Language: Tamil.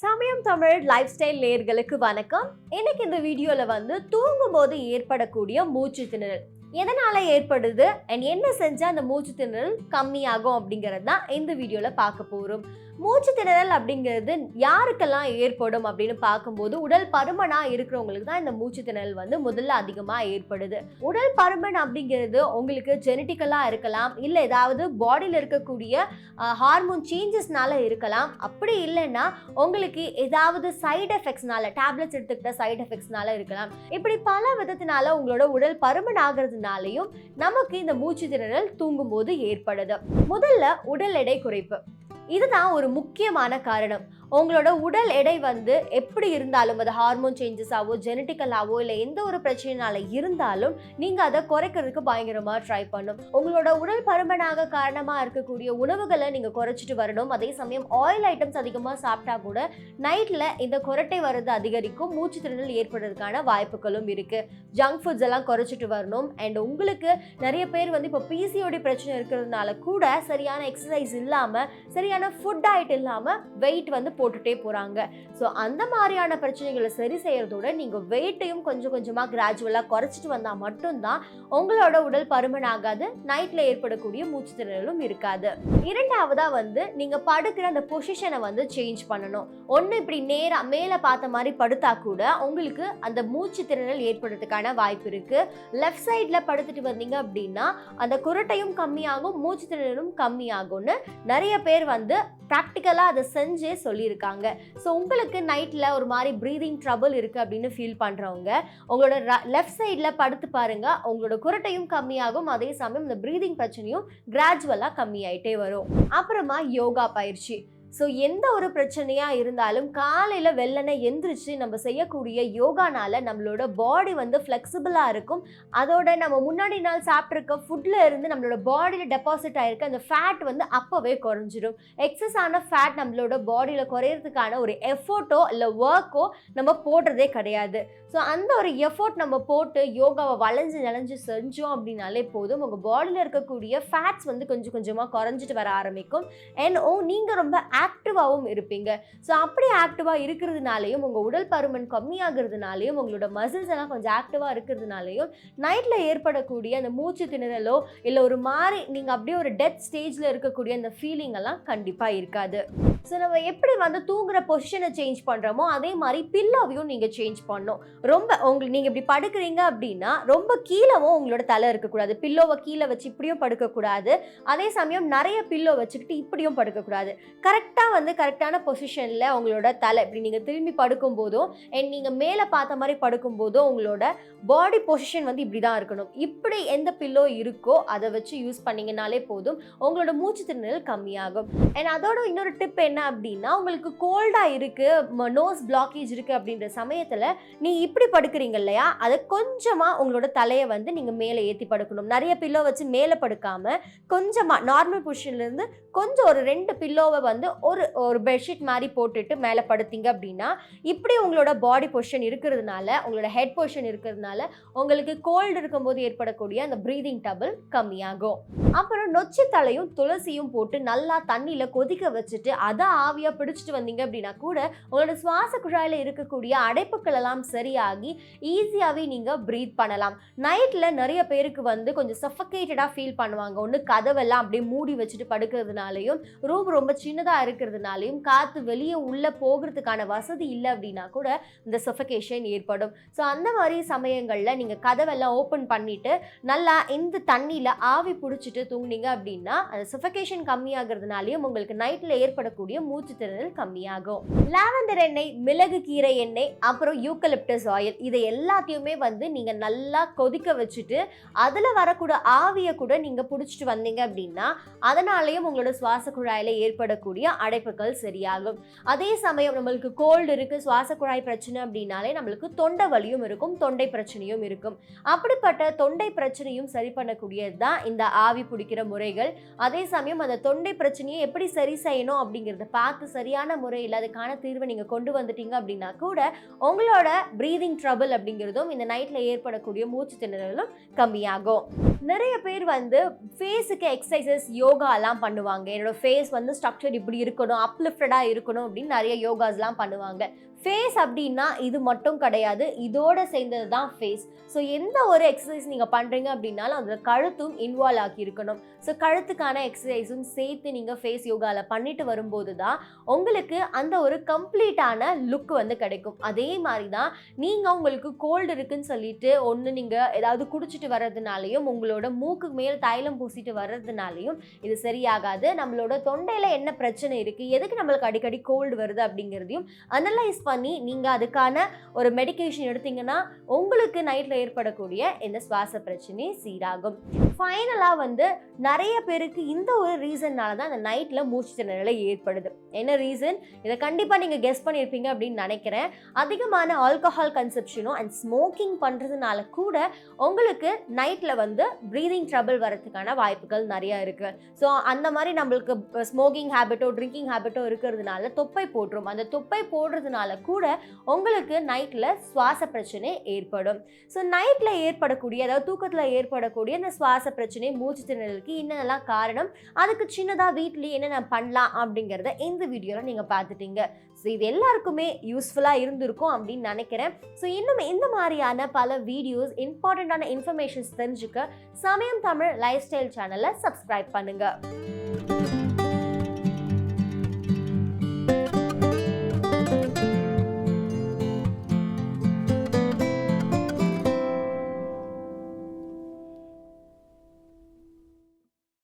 சமயம் தமிழ் லைஃப் ஸ்டைல் நேயர்களுக்கு வணக்கம். இன்னைக்கு இந்த வீடியோல தூங்கும் போது ஏற்படக்கூடிய மூச்சு திணறல் எதனால ஏற்படுது அண்ட் என்ன செஞ்சா அந்த மூச்சு திணறல் கம்மியாகும் அப்படிங்கிறது தான் இந்த வீடியோல பார்க்க போறோம். மூச்சு திணறல் அப்படிங்கிறது யாருக்கெல்லாம் ஏற்படும் அப்படின்னு பார்க்கும்போது உடல் பருமனா இருக்கிறவங்களுக்கு தான் இந்த மூச்சு திணறல் முதல்ல அதிகமாக ஏற்படுது. உடல் பருமன் அப்படிங்கிறது உங்களுக்கு ஜெனட்டிக்கலா இருக்கலாம், இல்லை ஏதாவது பாடியில் இருக்கக்கூடிய ஹார்மோன் சேஞ்சஸ்னால இருக்கலாம். அப்படி இல்லைன்னா உங்களுக்கு ஏதாவது சைடு எஃபெக்ட்ஸ்னால, டேப்லெட்ஸ் எடுத்துக்கிட்ட சைடு எஃபெக்ட்ஸ்னால இருக்கலாம். இப்படி பல விதத்தினால உங்களோட உடல் பருமன் ஆகிறதுனாலையும் நமக்கு இந்த மூச்சு திணறல் தூங்கும் போது ஏற்படுது. முதல்ல உடல் எடை குறைப்பு, இதுதான் ஒரு முக்கியமான காரணம். உங்களோட உடல் எடை எப்படி இருந்தாலும், அது ஹார்மோன் சேஞ்சஸாவோ ஜெனட்டிக்கலாவோ இல்லை எந்த ஒரு பிரச்சனைனால இருந்தாலும் நீங்கள் அதை குறைக்கிறதுக்கு பயங்கரமாக ட்ரை பண்ணும். உங்களோட உடல் பருமனாக காரணமாக இருக்கக்கூடிய உணவுகளை நீங்கள் குறைச்சிட்டு வரணும். அதே சமயம் ஆயில் ஐட்டம்ஸ் அதிகமாக சாப்பிட்டா கூட நைட்டில் இந்த குரட்டை வர்றது அதிகரிக்கும், மூச்சு திணறல் ஏற்படுறதுக்கான வாய்ப்புகளும் இருக்குது. ஜங்க் ஃபுட்ஸ் எல்லாம் குறைச்சிட்டு வரணும். அண்ட் உங்களுக்கு நிறைய பேர் இப்போ பிசிஓடி பிரச்சனை இருக்கிறதுனால கூட சரியான எக்ஸசைஸ் இல்லாமல், சரியான ஃபுட் டயட் இல்லாமல் வெயிட் போட்டுட்டே போகிறாங்க. ஸோ அந்த மாதிரியான பிரச்சனைகளை சரி செய்யறதோட நீங்கள் வெயிட்டையும் கொஞ்சம் கொஞ்சமாக கிராஜுவலாக குறைச்சிட்டு வந்தால் மட்டும்தான் உங்களோட உடல் பருமன் ஆகாது, நைட்டில் ஏற்படக்கூடிய மூச்சு திணறலும் இருக்காது. இரண்டாவதாக நீங்கள் படுக்கிற அந்த பொசிஷனை சேஞ்ச் பண்ணணும். ஒன்று இப்படி நேராக மேலே பார்த்த மாதிரி படுத்தா கூட உங்களுக்கு அந்த மூச்சு திணறல் ஏற்படுறதுக்கான வாய்ப்பு இருக்குது. லெஃப்ட் சைடில் படுத்துட்டு வந்தீங்க அப்படின்னா அந்த குரட்டையும் கம்மியாகும், மூச்சு திணறலும் கம்மியாகும்னு நிறைய பேர் ப்ராக்டிக்கலாக அதை செஞ்சே சொல்லியிருக்காங்க. ஸோ உங்களுக்கு நைட்டில் ஒரு மாதிரி ப்ரீதிங் ட்ரபிள் இருக்குது அப்படின்னு ஃபீல் பண்ணுறவங்க உங்களோட லெஃப்ட் சைடில் படுத்து பாருங்கள், உங்களோட குரட்டையும் கம்மியாகும், அதே சமயம் இந்த ப்ரீதிங் பிரச்சனையும் கிராஜுவலாக கம்மியாயிட்டே வரும். அப்புறமா யோகா பயிற்சி. ஸோ எந்த ஒரு பிரச்சனையாக இருந்தாலும் காலையில் வெள்ளனை எந்திரிச்சு நம்ம செய்யக்கூடிய யோகானால நம்மளோட பாடி ஃப்ளெக்சிபிளாக இருக்கும். அதோட நம்ம முன்னாடி நாள் சாப்பிட்ருக்க ஃபுட்டில் இருந்து நம்மளோட பாடியில் டெபாசிட் ஆகிருக்க அந்த ஃபேட் அப்போவே குறைஞ்சிடும். எக்ஸஸ் ஆன ஃபேட் நம்மளோட பாடியில் குறையிறதுக்கான ஒரு எஃபோர்ட்டோ இல்லை ஒர்க்கோ நம்ம போடுறதே கிடையாது. ஸோ அந்த ஒரு எஃபோர்ட் நம்ம போட்டு யோகாவை வளைஞ்சு நெளைஞ்சு செஞ்சோம் அப்படின்னாலே போதும், உங்கள் பாடியில் இருக்கக்கூடிய ஃபேட்ஸ் கொஞ்சம் கொஞ்சமாக குறைஞ்சிட்டு வர ஆரம்பிக்கும். அண்ட் நீங்கள் ரொம்ப ஆக்டிவாகவும் இருப்பீங்க. ஸோ அப்படி ஆக்டிவாக இருக்கிறதுனாலையும் உங்கள் உடல் பருமன் கம்மியாகிறதுனாலையும் உங்களோட மசில்ஸ் எல்லாம் கொஞ்சம் ஆக்டிவாக இருக்கிறதுனாலையும் நைட்டில் ஏற்படக்கூடிய அந்த மூச்சு திணறலோ இல்லை ஒரு மாதிரி நீங்கள் அப்படியே ஒரு டெத் ஸ்டேஜில் இருக்கக்கூடிய அந்த ஃபீலிங் எல்லாம் கண்டிப்பாக இருக்காது. ஸோ நம்ம எப்படி தூங்குற பொசிஷனை சேஞ்ச் பண்ணுறோமோ அதே மாதிரி பில்லோவையும் நீங்கள் சேஞ்ச் பண்ணணும். ரொம்ப நீங்கள் இப்படி படுக்கிறீங்க அப்படின்னா ரொம்ப கீழவும் உங்களோட தலை இருக்கக்கூடாது. பில்லோவை கீழே வச்சு இப்படியும் படுக்கக்கூடாது, அதே சமயம் நிறைய பில்லோ வச்சுக்கிட்டு இப்படியும் படுக்கக்கூடாது. கரெக்டான பொசிஷனில் உங்களோட தலை இப்படி நீங்கள் திரும்பி படுக்கும் போதும் அண்ட் நீங்கள் மேலே பார்த்த மாதிரி படுக்கும் போதும் உங்களோட பாடி பொசிஷன் இப்படி தான் இருக்கணும். இப்படி எந்த பில்லோ இருக்கோ அதை வச்சு யூஸ் பண்ணிங்கனாலே போதும், உங்களோட மூச்சு திணறல் கம்மியாகும். அண்ட் அதோட இன்னொரு டிப் என்ன அப்படின்னா, உங்களுக்கு கோல்டாக இருக்குது, நோஸ் பிளாக்கேஜ் இருக்குது அப்படின்ற சமயத்தில் நீ இப்படி படுக்கிறீங்க இல்லையா, அதை கொஞ்சமாக உங்களோட தலையை நீங்கள் மேலே ஏற்றி படுக்கணும். நிறைய பில்லோ வச்சு மேலே படுக்காமல் கொஞ்சமாக நார்மல் பொசிஷன்லேருந்து கொஞ்சம் ஒரு 2 பில்லோவை ஒரு பெட்ஷீட் மாதிரி போட்டுட்டு மேலே படுத்தீங்க அப்படின்னா இப்படி உங்களோட பாடி பொசிஷன் இருக்கிறதுனால, உங்களோட ஹெட் பொசிஷன் இருக்கிறதுனால உங்களுக்கு கோல்டு இருக்கும்போது ஏற்படக்கூடிய அந்த ப்ரீதிங் ட்ரபிள் கம்மியாகும். அப்புறம் நொச்சி தலையும் துளசியும் போட்டு நல்லா தண்ணியில் கொதிக்க வச்சுட்டு அதை ஆவியாக பிடிச்சிட்டு வந்தீங்க அப்படின்னா கூட உங்களோட சுவாச குழாயில் இருக்கக்கூடிய அடைப்புகள் எல்லாம் சரியாகி ஈஸியாகவே நீங்கள் ப்ரீத் பண்ணலாம். நைட்டில் நிறைய பேருக்கு கொஞ்சம் சஃபகேட்டடாக ஃபீல் பண்ணுவாங்க. ஒன்று கதவெல்லாம் அப்படியே மூடி வச்சுட்டு படுக்கிறதுனாலையும், ரூம் ரொம்ப சின்னதாக இருக்கிறதுனாலையும், காற்று வெளியே உள்ளே போகிறதுக்கான வசதி இல்லை அப்படின்னா கூட இந்த சஃபகேஷன் ஏற்படும். ஸோ அந்த மாதிரி சமயங்களில் நீங்கள் கதவெல்லாம் ஓப்பன் பண்ணிவிட்டு நல்லா இந்த தண்ணியில் ஆவி பிடிச்சிட்டு தூங்குனீங்க அப்படின்னா அந்த சஃபகேஷன் கம்மியாகிறதுனாலையும் உங்களுக்கு நைட்டில் ஏற்படக்கூடிய மூச்சு திணறல் கம்மியாகும். லாவெண்டர் எண்ணெய், மிளகு கீரை எண்ணெய், அப்புறம் யூக்கலிப்டஸ் ஆயில், இதை எல்லாத்தையுமே நீங்கள் நல்லா கொதிக்க வச்சுட்டு அதில் வரக்கூட ஆவியை கூட நீங்கள் பிடிச்சிட்டு வந்தீங்க அப்படின்னா அதனாலேயும் உங்களோட சுவாச குழாயில் ஏற்படக்கூடிய அடைப்புகள் சரியாகும். அதே சமயம் நம்மளுக்கு கோல்டு இருக்குது, சுவாச குழாய் பிரச்சனை அப்படின்னாலே நம்மளுக்கு தொண்டை வலியும் இருக்கும், தொண்டை பிரச்சனையும் இருக்கும். அப்படிப்பட்ட தொண்டை பிரச்சனையும் சரி பண்ணக்கூடியது தான் இந்த ஆவி பிடிக்கிற முறைகள். அதே சமயம் அந்த தொண்டை பிரச்சனையை எப்படி சரி செய்யணும் அப்படிங்கிறத பார்த்து சரியான முறையில் அதுக்கான தீர்வை நீங்கள் கொண்டு வந்துட்டீங்க அப்படின்னா கூட உங்களோட ப்ரீதிங் ட்ரபிள் அப்படிங்கிறதும் இந்த நைட்டில் ஏற்படக்கூடிய மூச்சு திணறலும் கம்மியாகும். நிறைய பேர் ஃபேஸுக்கு எக்ஸசைசஸ் யோகாலாம் பண்ணுவாங்க. என்னோட ஃபேஸ் ஸ்ட்ரக்சர் இப்படி இருக்கணும், அப்லிஃப்டடாக இருக்கணும் அப்படின்னு நிறைய யோகாஸ்லாம் பண்ணுவாங்க. ஃபேஸ் அப்படின்னா இது மட்டும் கிடையாது, இதோட சேர்ந்தது தான் ஃபேஸ். ஸோ எந்த ஒரு எக்ஸசைஸ் நீங்கள் பண்ணுறீங்க அப்படின்னாலும் அதில் கழுத்தும் இன்வால்வ் ஆகி இருக்கணும். ஸோ கழுத்துக்கான எக்ஸசைஸும் சேர்த்து நீங்கள் ஃபேஸ் யோகாவில் பண்ணிட்டு வரும்போது தான் உங்களுக்கு அந்த ஒரு கம்ப்ளீட்டான லுக் வந்து கிடைக்கும். அதே மாதிரி தான் நீங்கள் உங்களுக்கு கோல்டு இருக்குன்னு சொல்லிட்டு ஒன்று நீங்கள் ஏதாவது குடிச்சிட்டு வர்றதுனாலையும் உங்களோட மூக்கு மேல் தைலம் பூசிட்டு வர்றதுனாலையும் இது சரியாகாது. நம்மளோட தொண்டையில் என்ன பிரச்சனை இருக்குது, எதுக்கு நம்மளுக்கு அடிக்கடி கோல்டு வருது அப்படிங்கிறதையும் அனலைஸ் பண்ணி நீங்கள் அதுக்கான ஒரு மெடிகேஷன் எடுத்தீங்கன்னா உங்களுக்கு நைட்டில் ஏற்படக்கூடிய இந்த சுவாச பிரச்சனை சீராகும். ஃபைனலாக வந்து நிறைய பேருக்கு இந்த ஒரு ரீசன்னால தான் அந்த நைட்டில் மூச்சு திணறல் ஏற்படுது. என்ன ரீசன்? இதை கண்டிப்பாக நீங்கள் கெஸ் பண்ணியிருப்பீங்க அப்படின்னு நினைக்கிறேன். அதிகமான ஆல்கஹால் கன்சப்ஷனும் அண்ட் ஸ்மோக்கிங் பண்ணுறதுனால கூட உங்களுக்கு நைட்டில் வந்து ப்ரீதிங் ட்ரபிள் வரதுக்கான வாய்ப்புகள் நிறையா இருக்குது. ஸோ அந்த மாதிரி நம்மளுக்கு ஸ்மோக்கிங் ஹேபிட்டோ ட்ரிங்கிங் ஹேபிட்டோ இருக்கிறதுனால தொப்பை போட்டுரும். அந்த தொப்பை போடுறதுனால கூட உங்களுக்கு நைட்டில் சுவாச பிரச்சனை ஏற்படும். ஸோ நைட்டில் ஏற்படக்கூடிய, அதாவது தூக்கத்தில் ஏற்படக்கூடிய இந்த சுவாச பிரச்சனை, மூச்சு திணறலுக்கு என்னென்னலாம் காரணம், அதுக்கு சின்னதாக வீட்டிலேயே என்னென்ன பண்ணலாம் அப்படிங்கிறத இந்த வீடியோவில் நீங்கள் பார்த்துட்டீங்க. ஸோ இது எல்லாருக்குமே யூஸ்ஃபுல்லாக இருந்திருக்கும் அப்படின்னு நினைக்கிறேன். ஸோ இன்னும் இந்த மாதிரியான பல வீடியோஸ், இம்பார்ட்டண்ட்டான இன்ஃபர்மேஷன்ஸ் தெரிஞ்சுக்க சமயம் தமிழ் லைஃப் ஸ்டைல் சேனலை சப்ஸ்கிரைப் பண்ணுங்கள்.